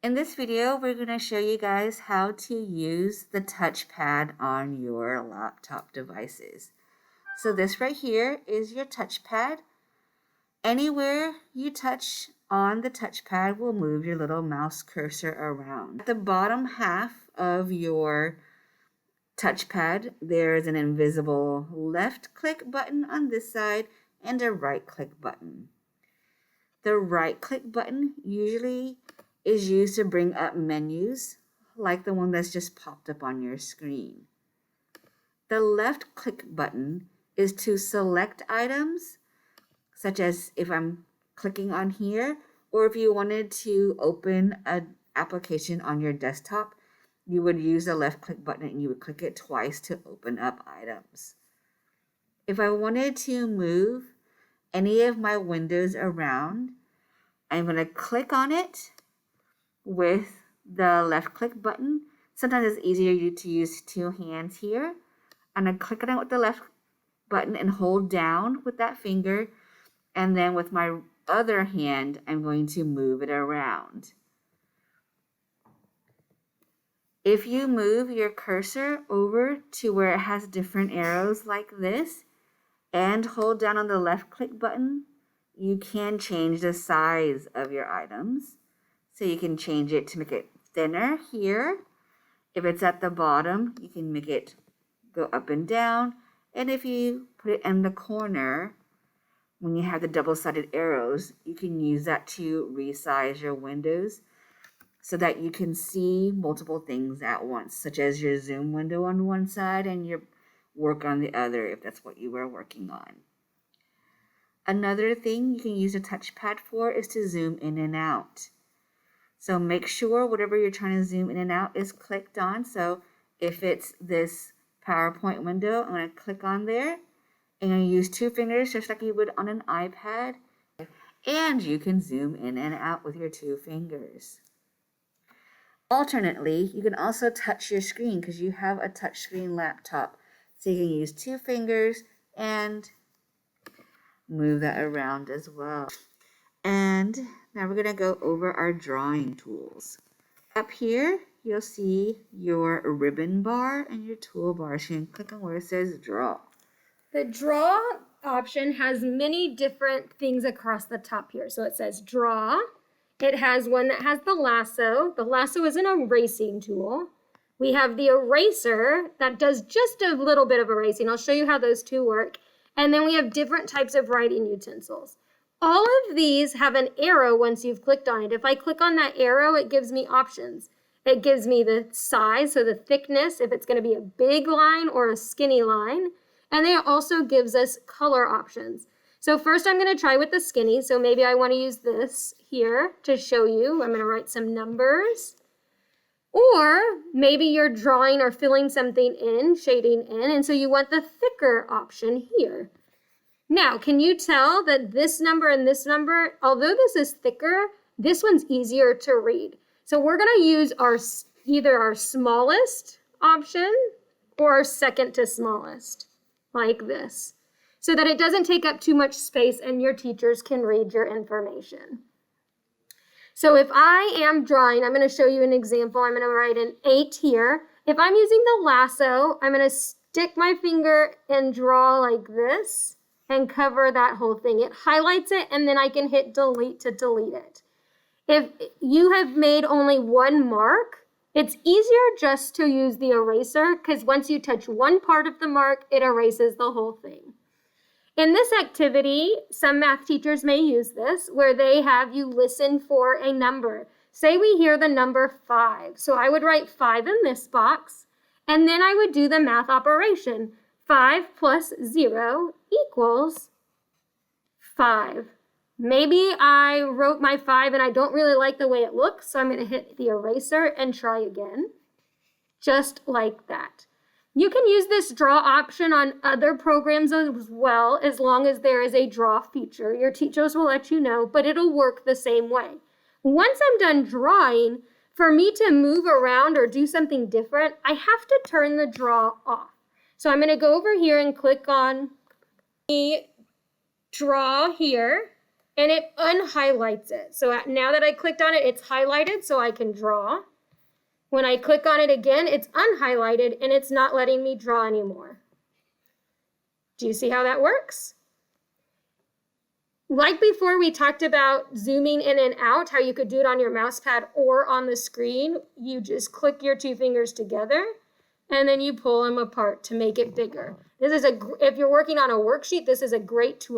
In this video, we're going to show you guys how to use the touchpad on your laptop devices. So this right here is your touchpad. Anywhere you touch on the touchpad will move your little mouse cursor around. At the bottom half of your touchpad, there is an invisible left click button on this side and a right click button. The right click button usually is used to bring up menus like the one that's just popped up on your screen. The left click button is to select items, such as if I'm clicking on here, or if you wanted to open an application on your desktop, you would use the left click button and you would click it twice to open up items. If I wanted to move any of my windows around, I'm going to click on it with the left click button. Sometimes it's easier to use two hands here. I'm going to click on it with the left button and hold down with that finger. And then with my other hand, I'm going to move it around. If you move your cursor over to where it has different arrows like this and hold down on the left click button, you can change the size of your items. So you can change it to make it thinner here. If it's at the bottom, you can make it go up and down. And if you put it in the corner, when you have the double-sided arrows, you can use that to resize your windows so that you can see multiple things at once, such as your zoom window on one side and your work on the other, if that's what you were working on. Another thing you can use a touchpad for is to zoom in and out. So make sure whatever you're trying to zoom in and out is clicked on. So if it's this PowerPoint window, I'm going to click on there and you use two fingers just like you would on an iPad. And you can zoom in and out with your two fingers. Alternately, you can also touch your screen because you have a touchscreen laptop. So you can use two fingers and move that around as well. And now we're going to go over our drawing tools. Up here, you'll see your ribbon bar and your toolbar. So you can click on where it says draw. The draw option has many different things across the top here. So it says draw. It has one that has the lasso. The lasso is an erasing tool. We have the eraser that does just a little bit of erasing. I'll show you how those two work. And then we have different types of writing utensils. All of these have an arrow once you've clicked on it. If I click on that arrow, it gives me options. It gives me the size, so the thickness, if it's going to be a big line or a skinny line. And then it also gives us color options. So first I'm going to try with the skinny. So maybe I want to use this here to show you. I'm going to write some numbers. Or maybe you're drawing or filling something in, shading in, and so you want the thicker option here. Now, can you tell that this number and this number, although this is thicker, this one's easier to read. So we're going to use either our smallest option or our second to smallest, like this, so that it doesn't take up too much space and your teachers can read your information. So if I am drawing, I'm going to show you an example. I'm going to write an 8 here. If I'm using the lasso, I'm going to stick my finger and draw like this and cover that whole thing. It highlights it and then I can hit delete to delete it. If you have made only one mark, it's easier just to use the eraser because once you touch one part of the mark, it erases the whole thing. In this activity, some math teachers may use this where they have you listen for a number. Say we hear the number 5. So I would write 5 in this box, and then I would do the math operation. 5 plus 0 equals 5. Maybe I wrote my 5 and I don't really like the way it looks, so I'm going to hit the eraser and try again, just like that. You can use this draw option on other programs as well, as long as there is a draw feature. Your teachers will let you know, but it'll work the same way. Once I'm done drawing, for me to move around or do something different, I have to turn the draw off. So I'm going to go over here and click on the draw here, and it unhighlights it. So now that I clicked on it, it's highlighted so I can draw. When I click on it again, it's unhighlighted and it's not letting me draw anymore. Do you see how that works? Like before, we talked about zooming in and out, how you could do it on your mouse pad or on the screen. You just click your two fingers together and then you pull them apart to make it bigger. This is if you're working on a worksheet, this is a great tool